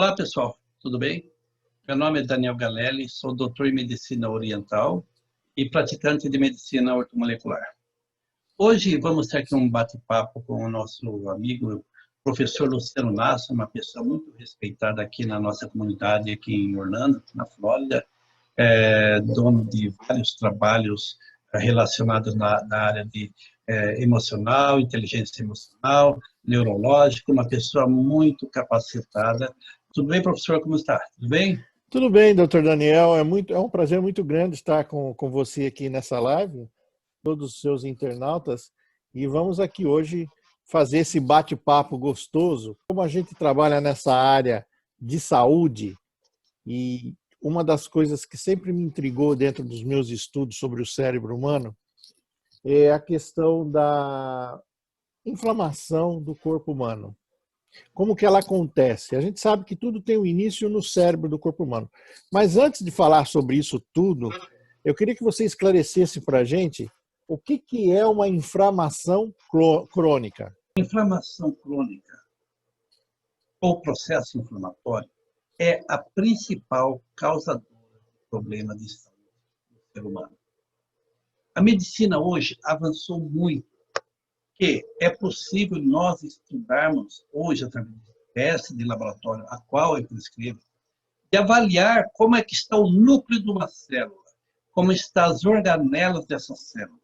Olá, pessoal, tudo bem? Meu nome é Daniel Galelli, sou doutor em Medicina Oriental e praticante de Medicina Ortomolecular. Hoje vamos ter aqui um bate-papo com o nosso amigo, professor Luciano Nasso, uma pessoa muito respeitada aqui na nossa comunidade, aqui em Orlando, na Flórida, dono de vários trabalhos relacionados na área de emocional, inteligência emocional, neurológico, uma pessoa muito capacitada. Tudo bem, professor? Como está? Tudo bem? Tudo bem, doutor Daniel. É um prazer muito grande estar com você aqui nessa live, todos os seus internautas, e vamos aqui hoje fazer esse bate-papo gostoso. Como a gente trabalha nessa área de saúde, e uma das coisas que sempre me intrigou dentro dos meus estudos sobre o cérebro humano é a questão da inflamação do corpo humano. Como que ela acontece? A gente sabe que tudo tem um início no cérebro do corpo humano. Mas antes de falar sobre isso tudo, eu queria que você esclarecesse para a gente o que é uma inflamação crônica. Inflamação crônica ou processo inflamatório é a principal causadora do problema de saúde do ser humano. A medicina hoje avançou muito, que é possível nós estudarmos hoje, através de testes de laboratório, a qual eu prescrevo, de avaliar como é que está o núcleo de uma célula, como estão as organelas dessa célula,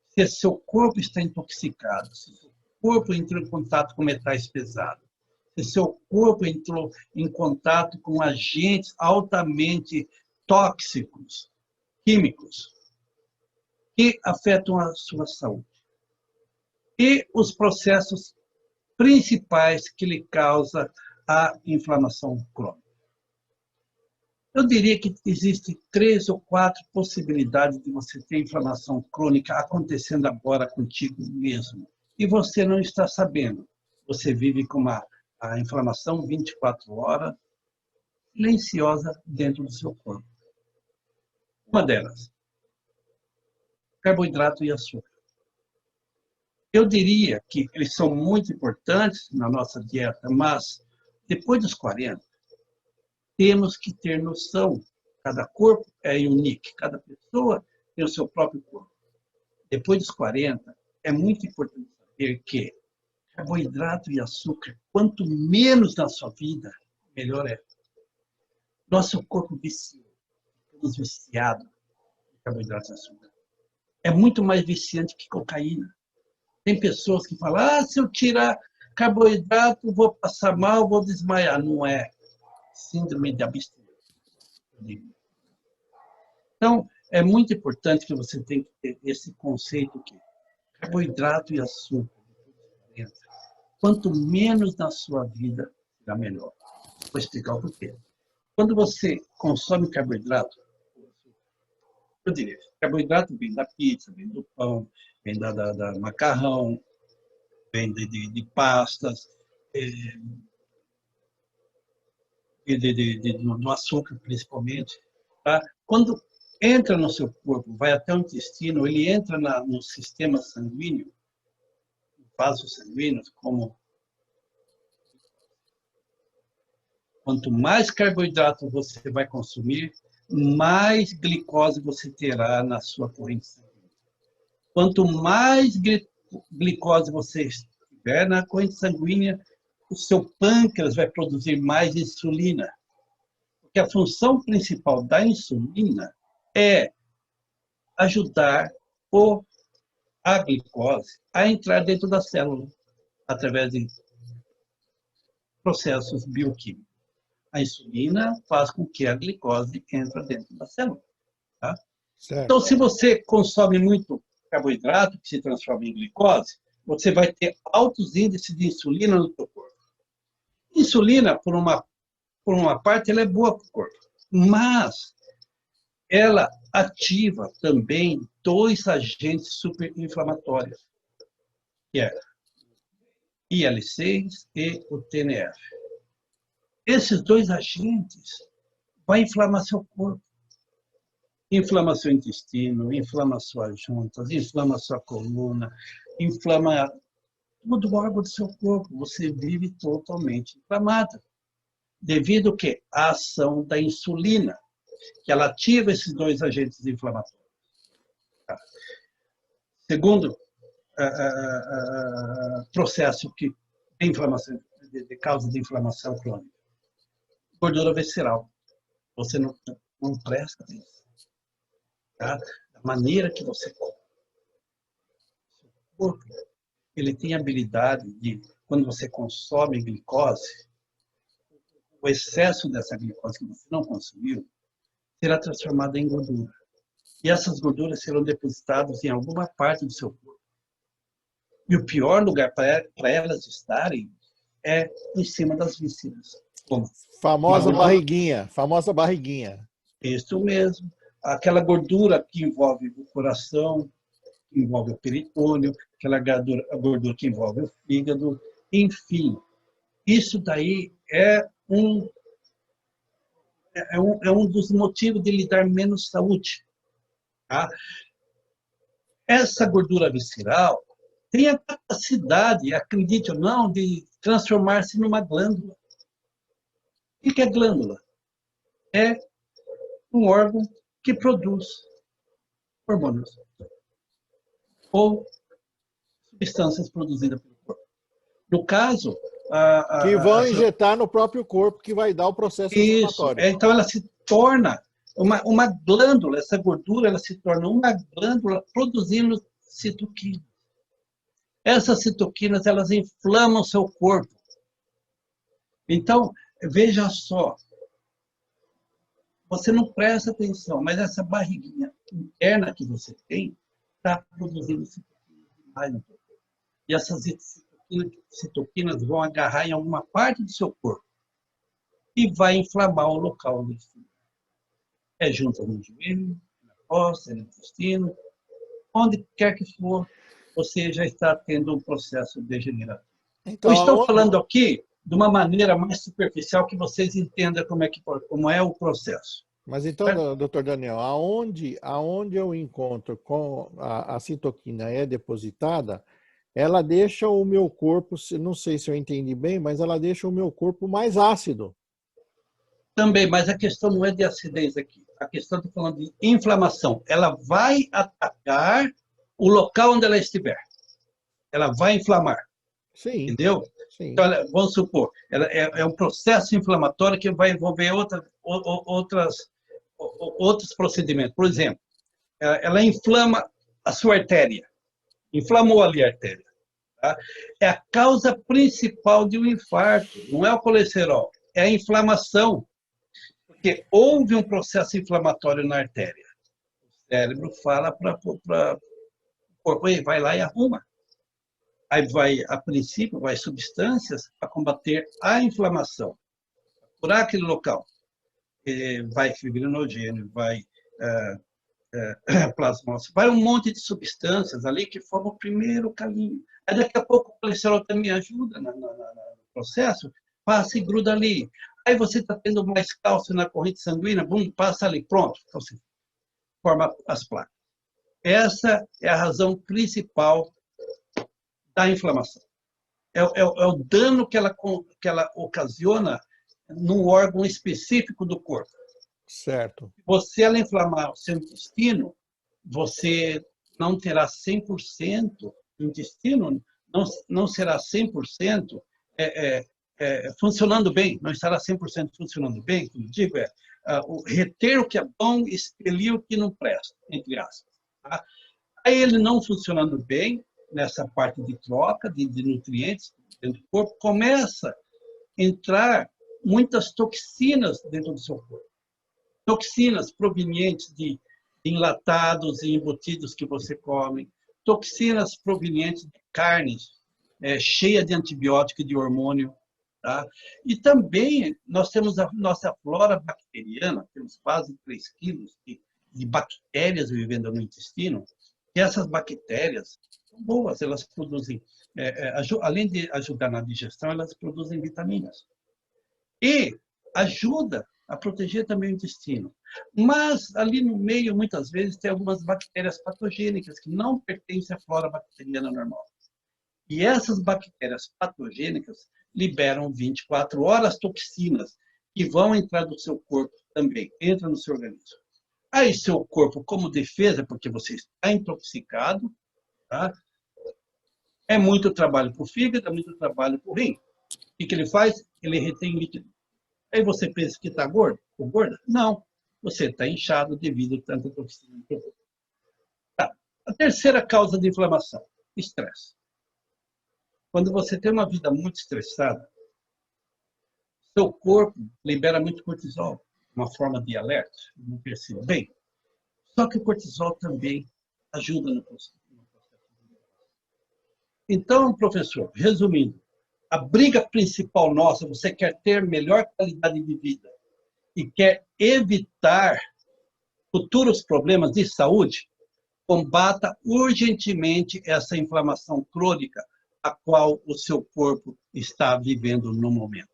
se seu corpo está intoxicado, se seu corpo entrou em contato com metais pesados, se seu corpo entrou em contato com agentes altamente tóxicos, químicos, que afetam a sua saúde. E os processos principais que lhe causam a inflamação crônica. Eu diria que existem 3 ou 4 possibilidades de você ter inflamação crônica acontecendo agora contigo mesmo. E você não está sabendo. Você vive com a inflamação 24 horas, silenciosa dentro do seu corpo. Uma delas, carboidrato e açúcar. Eu diria que eles são muito importantes na nossa dieta, mas depois dos 40, temos que ter noção. Cada corpo é único, cada pessoa tem o seu próprio corpo. Depois dos 40, é muito importante saber que carboidrato e açúcar, quanto menos na sua vida, melhor é. Nosso corpo vicia, ficamos viciados em carboidrato e açúcar. É muito mais viciante que cocaína. Tem pessoas que falam, se eu tirar carboidrato, vou passar mal, vou desmaiar. Não é síndrome de abstinência. Então, é muito importante que você tenha que ter esse conceito que carboidrato e açúcar, quanto menos na sua vida, será melhor. Vou explicar o porquê. Quando você consome carboidrato, eu diria, carboidrato vem da pizza, vem do pão, vem da macarrão, vem de pastas, do açúcar, principalmente. Tá? Quando entra no seu corpo, vai até o intestino, ele entra no sistema sanguíneo, vasos sanguíneos, como quanto mais carboidrato você vai consumir, mais glicose você terá na sua corrente sanguínea. Quanto mais glicose você tiver na corrente sanguínea, o seu pâncreas vai produzir mais insulina. Porque a função principal da insulina é ajudar a glicose a entrar dentro da célula, através de processos bioquímicos. A insulina faz com que a glicose entre dentro da célula. Tá? Então, se você consome muito carboidrato, que se transforma em glicose, você vai ter altos índices de insulina no seu corpo. Insulina, por uma parte, ela é boa para o corpo, mas ela ativa também 2 agentes superinflamatórios, que é IL-6 e o TNF. Esses 2 agentes vão inflamar seu corpo. Inflama seu intestino, inflama suas juntas, inflama sua coluna, inflama todo o órgão do seu corpo. Você vive totalmente inflamado. devido ao quê? À ação da insulina, que ela ativa esses dois agentes inflamatórios. Segundo processo que tem inflamação, de causa de inflamação crônica, gordura visceral. Você não presta atenção, tá? Da maneira que você come. O corpo, ele tem a habilidade de, quando você consome glicose, o excesso dessa glicose que você não consumiu será transformado em gordura. E essas gorduras serão depositadas em alguma parte do seu corpo. E o pior lugar para elas estarem é em cima das vísceras. Como? Famosa barriguinha, famosa barriguinha. Isso mesmo. Aquela gordura que envolve o coração, que envolve o peritônio, aquela gordura que envolve o fígado, enfim. Isso daí é um dos motivos de lhe dar menos saúde. Tá? Essa gordura visceral tem a capacidade, acredite ou não, de transformar-se numa glândula. O que é glândula? É um órgão que produz hormônios ou substâncias produzidas pelo corpo. No caso... que vão injetar no próprio corpo, que vai dar o processo inflamatório. Então, ela se torna uma glândula, essa gordura ela se torna uma glândula produzindo citoquinas. Essas citoquinas, elas inflamam o seu corpo. Então, veja só, você não presta atenção, mas essa barriguinha interna que você tem está produzindo citoquinas demais no seu corpo. E essas citoquinas vão agarrar em alguma parte do seu corpo e vai inflamar o local onde estiver. É junto no joelho, na costa, no intestino, onde quer que for, você já está tendo um processo degenerativo. Então, eu estou falando aqui de uma maneira mais superficial que vocês entendam como é o processo. Mas então, doutor Daniel, aonde eu encontro com a citoquina é depositada, ela deixa o meu corpo, não sei se eu entendi bem, mas ela deixa o meu corpo mais ácido. Também, mas a questão não é de acidez aqui. A questão está falando de inflamação. Ela vai atacar o local onde ela estiver. Ela vai inflamar. Sim. Entendeu? Sim. Então, vamos supor, ela é um processo inflamatório que vai envolver outros procedimentos. Por exemplo, ela inflama a sua artéria. Inflamou ali a artéria. Tá? É a causa principal de um infarto. Não é o colesterol, é a inflamação. Porque houve um processo inflamatório na artéria. O cérebro fala para o corpo, vai lá e arruma. Aí a princípio, vai substâncias para combater a inflamação, curar aquele local. Vai fibrinogênio, vai plasmose, vai um monte de substâncias ali que formam o primeiro caminho. Aí daqui a pouco o colesterol também ajuda no processo, passa e gruda ali. Aí você está tendo mais cálcio na corrente sanguínea, passa ali, pronto. Então, você forma as placas. Essa é a razão principal da inflamação. É o dano que ela ocasiona num órgão específico do corpo. Certo. Se ela inflamar o seu intestino, você não terá 100%, o intestino não será 100% funcionando bem, não estará 100% funcionando bem, como digo, reter o que é bom, expelir o que não presta, entre aspas. Tá? Aí ele não funcionando bem, nessa parte de troca de nutrientes dentro do corpo, começa a entrar muitas toxinas dentro do seu corpo. Toxinas provenientes de enlatados e embutidos que você come, toxinas provenientes de carnes cheia de antibiótico e de hormônio. Tá? E também nós temos a nossa flora bacteriana, temos quase 3 quilos de bactérias vivendo no intestino, e essas bactérias são boas, elas produzem, além de ajudar na digestão, elas produzem vitaminas. E ajuda a proteger também o intestino. Mas ali no meio, muitas vezes, tem algumas bactérias patogênicas que não pertencem à flora bacteriana normal. E essas bactérias patogênicas liberam 24 horas toxinas. que vão entrar no seu corpo também, entra no seu organismo. Aí seu corpo, como defesa, porque você está intoxicado, tá? É muito trabalho para o fígado, é muito trabalho para o rim. O que ele faz? Ele retém líquido. Aí você pensa que está gordo ou gorda? Não. Você está inchado devido a tanta toxina no seu corpo. Tá. A terceira causa de inflamação, estresse. Quando você tem uma vida muito estressada, seu corpo libera muito cortisol, uma forma de alerta, não perceba bem. Só que o cortisol também ajuda no processo. Então, professor, resumindo, a briga principal nossa, você quer ter melhor qualidade de vida e quer evitar futuros problemas de saúde, combata urgentemente essa inflamação crônica a qual o seu corpo está vivendo no momento.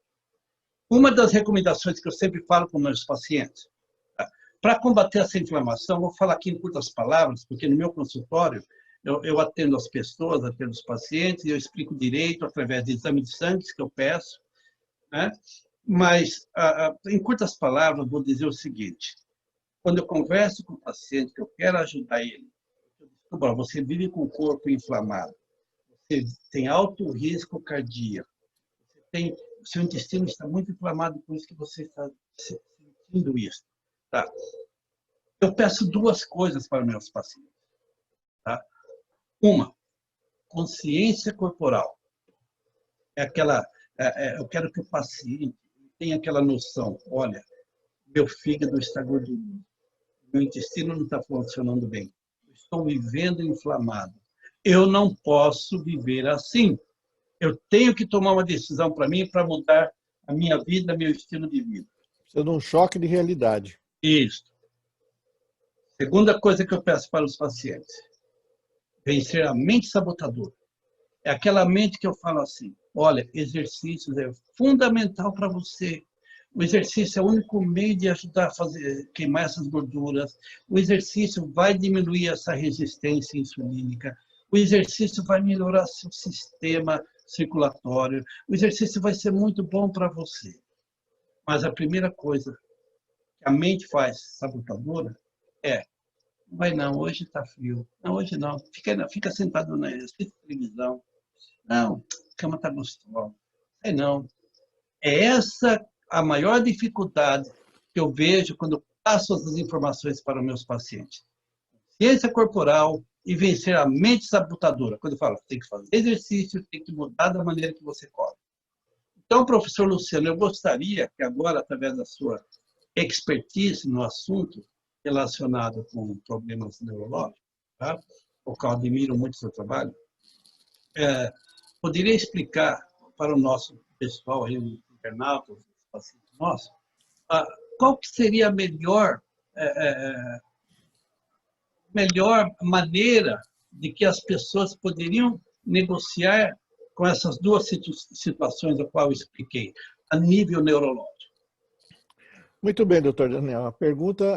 Uma das recomendações que eu sempre falo com meus pacientes, tá? Para combater essa inflamação, vou falar aqui em curtas palavras, porque no meu consultório eu atendo as pessoas, atendo os pacientes, e eu explico direito através de exame de sangue que eu peço, né? Mas, em curtas palavras, vou dizer o seguinte: quando eu converso com o paciente, que eu quero ajudar ele, eu digo, você vive com o corpo inflamado, você tem alto risco cardíaco, o seu intestino está muito inflamado, por isso que você está sentindo isso. Tá? Eu peço duas coisas para meus pacientes. Tá? Uma, consciência corporal. Eu quero que o paciente tenha aquela noção, olha, meu fígado está gorduroso, meu intestino não está funcionando bem, estou vivendo inflamado. Eu não posso viver assim. Eu tenho que tomar uma decisão para mim para mudar a minha vida, meu estilo de vida. Precisa de um choque de realidade. Isso. Segunda coisa que eu peço para os pacientes, vencer a mente sabotadora. É aquela mente que eu falo assim, olha, exercícios é fundamental para você. O exercício é o único meio de ajudar a queimar essas gorduras. O exercício vai diminuir essa resistência insulínica. O exercício vai melhorar seu sistema circulatório. O exercício vai ser muito bom para você. Mas a primeira coisa que a mente faz sabotadora é: não vai não, hoje está frio. Não, hoje não. Fica sentado na televisão. Não, a cama está gostosa. É não. É essa a maior dificuldade que eu vejo quando eu passo essas informações para os meus pacientes. Ciência corporal e vencer a mente sabotadora. Quando eu falo, tem que fazer exercício, tem que mudar da maneira que você come. Então, professor Luciano, eu gostaria que agora, através da sua expertise no assunto relacionado com problemas neurológicos, tá? O qual admiro muito o seu trabalho, poderia explicar para o nosso pessoal, aí, os internautas, os pacientes nossos, qual que seria a melhor maneira de que as pessoas poderiam negociar com essas duas situações a qual eu expliquei, a nível neurológico. Muito bem, doutor Daniel.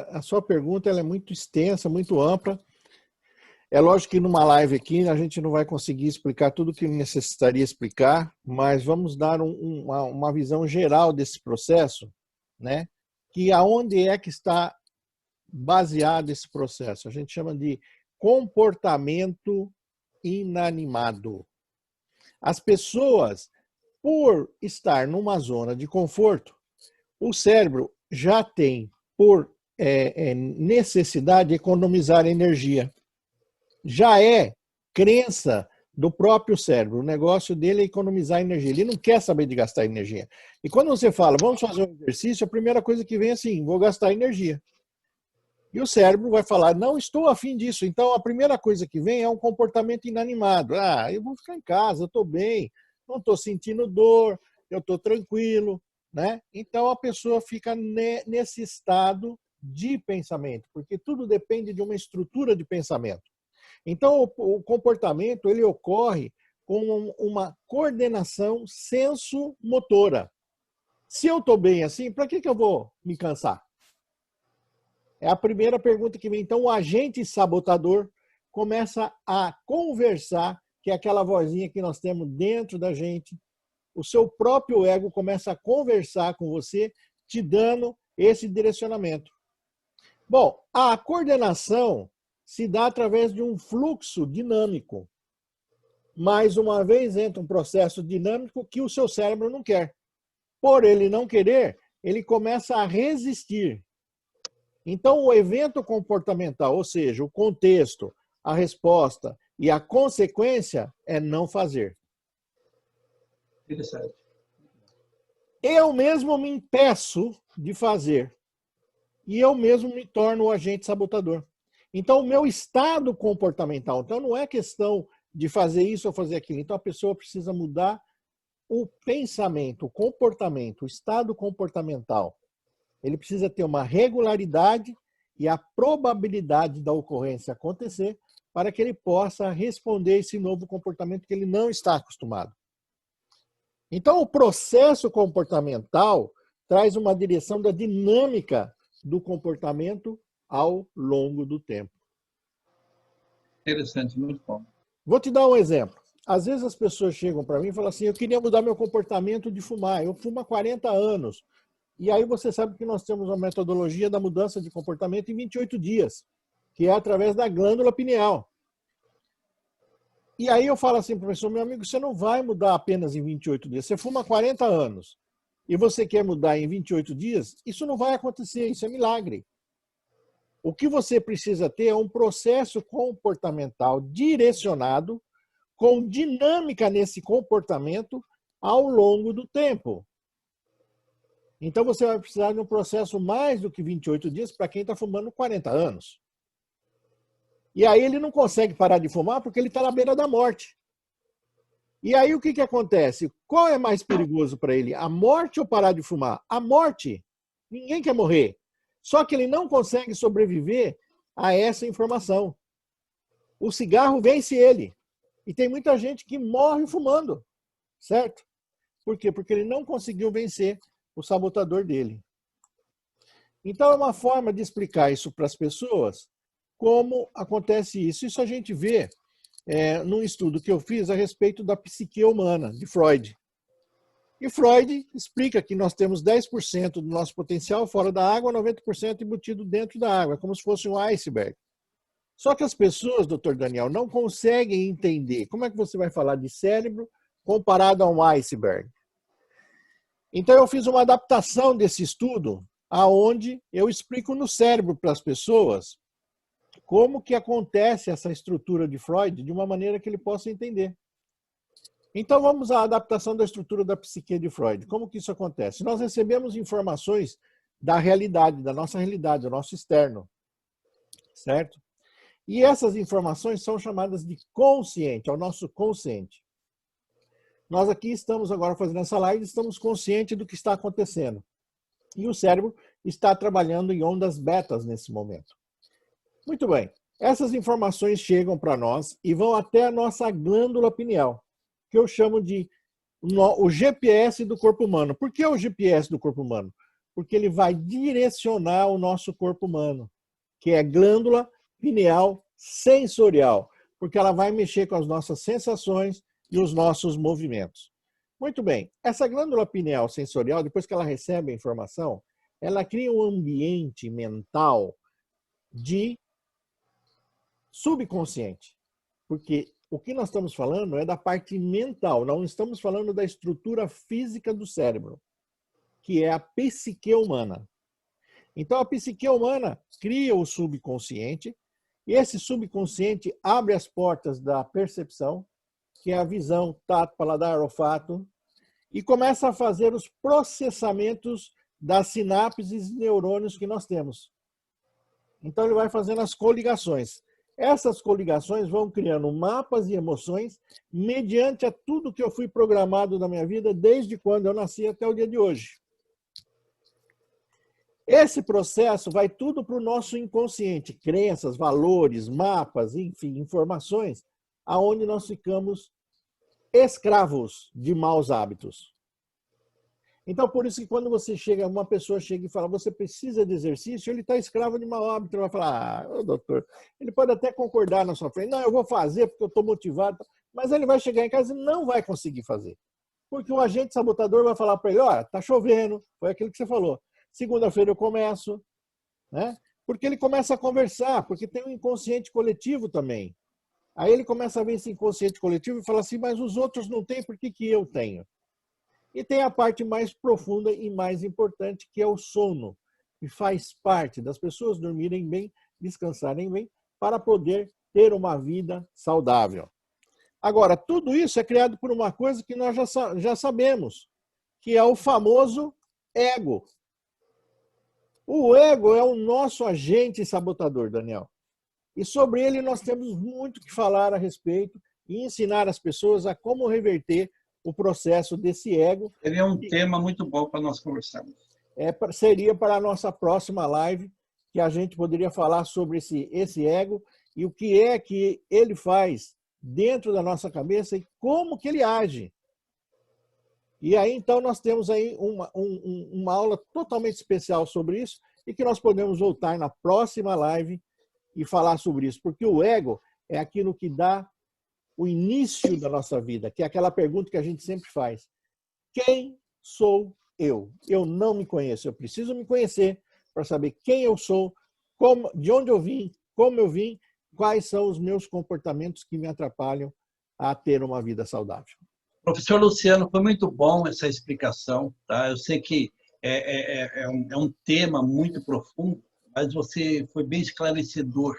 A sua pergunta ela é muito extensa, muito ampla. É lógico que numa live aqui a gente não vai conseguir explicar tudo o que necessitaria explicar, mas vamos dar uma visão geral desse processo, né? Que aonde é que está baseado esse processo? A gente chama de comportamento inanimado. As pessoas, por estar numa zona de conforto, o cérebro já tem por necessidade economizar energia. Já é crença do próprio cérebro. O negócio dele é economizar energia. Ele não quer saber de gastar energia. E quando você fala, vamos fazer um exercício, a primeira coisa que vem é assim, vou gastar energia. E o cérebro vai falar, não estou afim disso. Então, a primeira coisa que vem é um comportamento inanimado. Eu vou ficar em casa, eu estou bem, não estou sentindo dor, eu estou tranquilo, né? Então, a pessoa fica nesse estado de pensamento, porque tudo depende de uma estrutura de pensamento. Então, o comportamento ele ocorre com uma coordenação senso-motora. Se eu estou bem assim, para que eu vou me cansar? É a primeira pergunta que vem. Então, o agente sabotador começa a conversar, que é aquela vozinha que nós temos dentro da gente. O seu próprio ego começa a conversar com você te dando esse direcionamento. Bom, a coordenação se dá através de um fluxo dinâmico. Mais uma vez, entra um processo dinâmico que o seu cérebro não quer. Por ele não querer, ele começa a resistir. Então, o evento comportamental, ou seja, o contexto, a resposta e a consequência é não fazer. Interessante. Eu mesmo me impeço de fazer. E eu mesmo me torno o agente sabotador. Então, o meu estado comportamental, então não é questão de fazer isso ou fazer aquilo. Então, a pessoa precisa mudar o pensamento, o comportamento, o estado comportamental. Ele precisa ter uma regularidade e a probabilidade da ocorrência acontecer para que ele possa responder esse novo comportamento que ele não está acostumado. Então, o processo comportamental traz uma direção da dinâmica do comportamento ao longo do tempo. Interessante, muito bom. Vou te dar um exemplo. Às vezes as pessoas chegam para mim e falam assim, eu queria mudar meu comportamento de fumar. Eu fumo há 40 anos. E aí você sabe que nós temos uma metodologia da mudança de comportamento em 28 dias, que é através da glândula pineal. E aí eu falo assim, professor, meu amigo, você não vai mudar apenas em 28 dias. Você fuma há 40 anos e você quer mudar em 28 dias, isso não vai acontecer, isso é milagre. O que você precisa ter é um processo comportamental direcionado, com dinâmica nesse comportamento ao longo do tempo. Então você vai precisar de um processo mais do que 28 dias para quem está fumando 40 anos. E aí ele não consegue parar de fumar porque ele está na beira da morte. E aí o que acontece? Qual é mais perigoso para ele? A morte ou parar de fumar? A morte. Ninguém quer morrer. Só que ele não consegue sobreviver a essa informação. O cigarro vence ele. E tem muita gente que morre fumando. Certo? Por quê? Porque ele não conseguiu vencer o sabotador dele. Então é uma forma de explicar isso para as pessoas, como acontece isso. Isso a gente vê num estudo que eu fiz a respeito da psique humana, de Freud. E Freud explica que nós temos 10% do nosso potencial fora da água, 90% embutido dentro da água, como se fosse um iceberg. Só que as pessoas, doutor Daniel, não conseguem entender como é que você vai falar de cérebro comparado a um iceberg. Então eu fiz uma adaptação desse estudo, aonde eu explico no cérebro para as pessoas como que acontece essa estrutura de Freud de uma maneira que ele possa entender. Então vamos à adaptação da estrutura da psique de Freud. Como que isso acontece? Nós recebemos informações da realidade, da nossa realidade, do nosso externo, certo? E essas informações são chamadas de consciente, é o nosso consciente. Nós aqui estamos agora fazendo essa live, estamos conscientes do que está acontecendo. E o cérebro está trabalhando em ondas betas nesse momento. Muito bem, essas informações chegam para nós e vão até a nossa glândula pineal, que eu chamo de o GPS do corpo humano. Por que o GPS do corpo humano? Porque ele vai direcionar o nosso corpo humano, que é a glândula pineal sensorial, porque ela vai mexer com as nossas sensações e os nossos movimentos. Muito bem, essa glândula pineal sensorial, depois que ela recebe a informação, ela cria um ambiente mental de subconsciente, porque o que nós estamos falando é da parte mental, não estamos falando da estrutura física do cérebro, que é a psique humana. Então a psique humana cria o subconsciente, e esse subconsciente abre as portas da percepção, que é a visão, tato, paladar, olfato, e começa a fazer os processamentos das sinapses e neurônios que nós temos. Então ele vai fazendo as coligações. Essas coligações vão criando mapas e emoções mediante a tudo que eu fui programado na minha vida desde quando eu nasci até o dia de hoje. Esse processo vai tudo para o nosso inconsciente, crenças, valores, mapas, enfim, informações, aonde nós ficamos escravos de maus hábitos. Então, por isso que quando uma pessoa chega e fala, você precisa de exercício, ele está escravo de mau hábito. Ele vai falar, doutor, ele pode até concordar na sua frente, não, eu vou fazer porque eu estou motivado, mas ele vai chegar em casa e não vai conseguir fazer. Porque o agente sabotador vai falar para ele, olha, está chovendo, foi aquilo que você falou. segunda-feira eu começo, né? Porque ele começa a conversar, porque tem um inconsciente coletivo também. Aí ele começa a ver esse inconsciente coletivo e fala assim, mas os outros não têm, por que que eu tenho? E tem a parte mais profunda e mais importante, que é o sono, que faz parte das pessoas dormirem bem, descansarem bem, para poder ter uma vida saudável. Agora, tudo isso é criado por uma coisa que nós já sabemos, que é o famoso ego. O ego é o nosso agente sabotador, Daniel. E sobre ele nós temos muito que falar a respeito e ensinar as pessoas a como reverter o processo desse ego. Ele é um tema muito bom para nós conversarmos. Seria para a nossa próxima live, que a gente poderia falar sobre esse ego e o que é que ele faz dentro da nossa cabeça e como que ele age. E aí, então, nós temos aí uma aula totalmente especial sobre isso e que nós podemos voltar na próxima live e falar sobre isso. Porque o ego é aquilo que dá o início da nossa vida, que é aquela pergunta que a gente sempre faz. Quem sou eu? Eu não me conheço. Eu preciso me conhecer para saber quem eu sou, de onde eu vim, como eu vim, quais são os meus comportamentos que me atrapalham a ter uma vida saudável. Professor Luciano, foi muito bom essa explicação. Tá? Eu sei que é um tema muito profundo, mas você foi bem esclarecedor,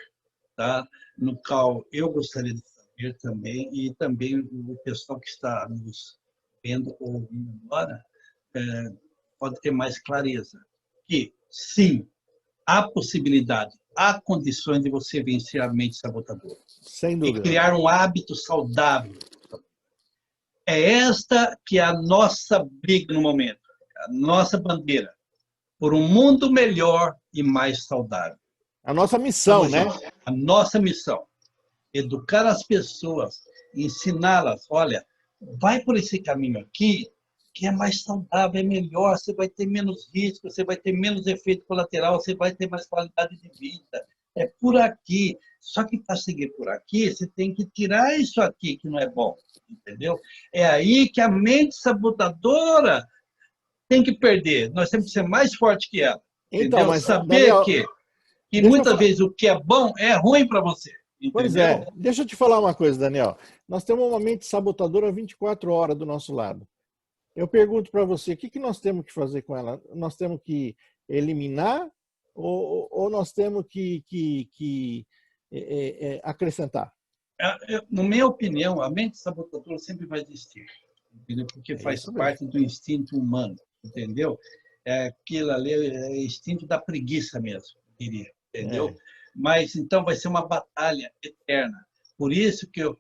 tá? No qual eu gostaria de saber também, e também o pessoal que está nos vendo ou ouvindo agora pode ter mais clareza. Que, sim, há possibilidade, há condições de você vencer a mente sabotadora. Sem dúvida. E criar um hábito saudável. É esta que é a nossa briga no momento, a nossa bandeira, por um mundo melhor e mais saudável. A nossa missão, né? A nossa missão. Educar as pessoas, ensiná-las, olha, vai por esse caminho aqui, que é mais saudável, é melhor, você vai ter menos risco, você vai ter menos efeito colateral, você vai ter mais qualidade de vida. É por aqui. Só que para seguir por aqui, você tem que tirar isso aqui que não é bom, entendeu? É aí que a mente sabotadora tem que perder. Nós temos que ser mais forte que ela, entendeu? Então, mas, saber Daniel, que muitas vezes o que é bom é ruim para você. Entendeu? Pois é. Deixa eu te falar uma coisa, Daniel. Nós temos uma mente sabotadora 24 horas do nosso lado. Eu pergunto para você, o que nós temos que fazer com ela? Nós temos que eliminar ou nós temos que acrescentar? Na minha opinião, a mente sabotadora sempre vai existir, entendeu? Porque faz parte do instinto humano, entendeu? Aquilo ali é instinto da preguiça mesmo, diria, entendeu? Mas então vai ser uma batalha eterna. Por isso que eu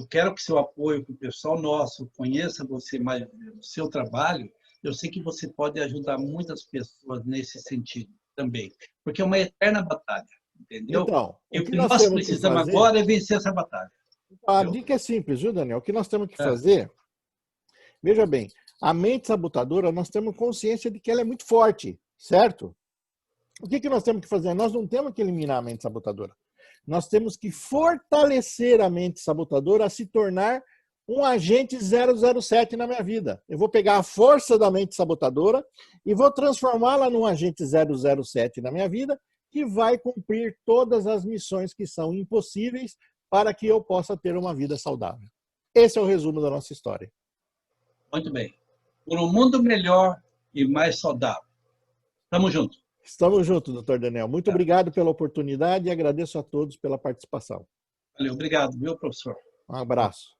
quero que seu apoio, que o pessoal nosso conheça você mais, o seu trabalho. Eu sei que você pode ajudar muitas pessoas nesse sentido também, porque é uma eterna batalha, entendeu? Então, e o que nós precisamos agora é vencer essa batalha. A dica é simples, viu, Daniel? O que nós temos que fazer, veja bem, a mente sabotadora, nós temos consciência de que ela é muito forte, certo? O que nós temos que fazer? Nós não temos que eliminar a mente sabotadora. Nós temos que fortalecer a mente sabotadora a se tornar um agente 007 na minha vida. Eu vou pegar a força da mente sabotadora e vou transformá-la num agente 007 na minha vida que vai cumprir todas as missões que são impossíveis para que eu possa ter uma vida saudável. Esse é o resumo da nossa história. Muito bem. Por um mundo melhor e mais saudável. Estamos juntos. Estamos juntos, doutor Daniel. Muito obrigado pela oportunidade e agradeço a todos pela participação. Valeu, obrigado, viu, professor? Um abraço.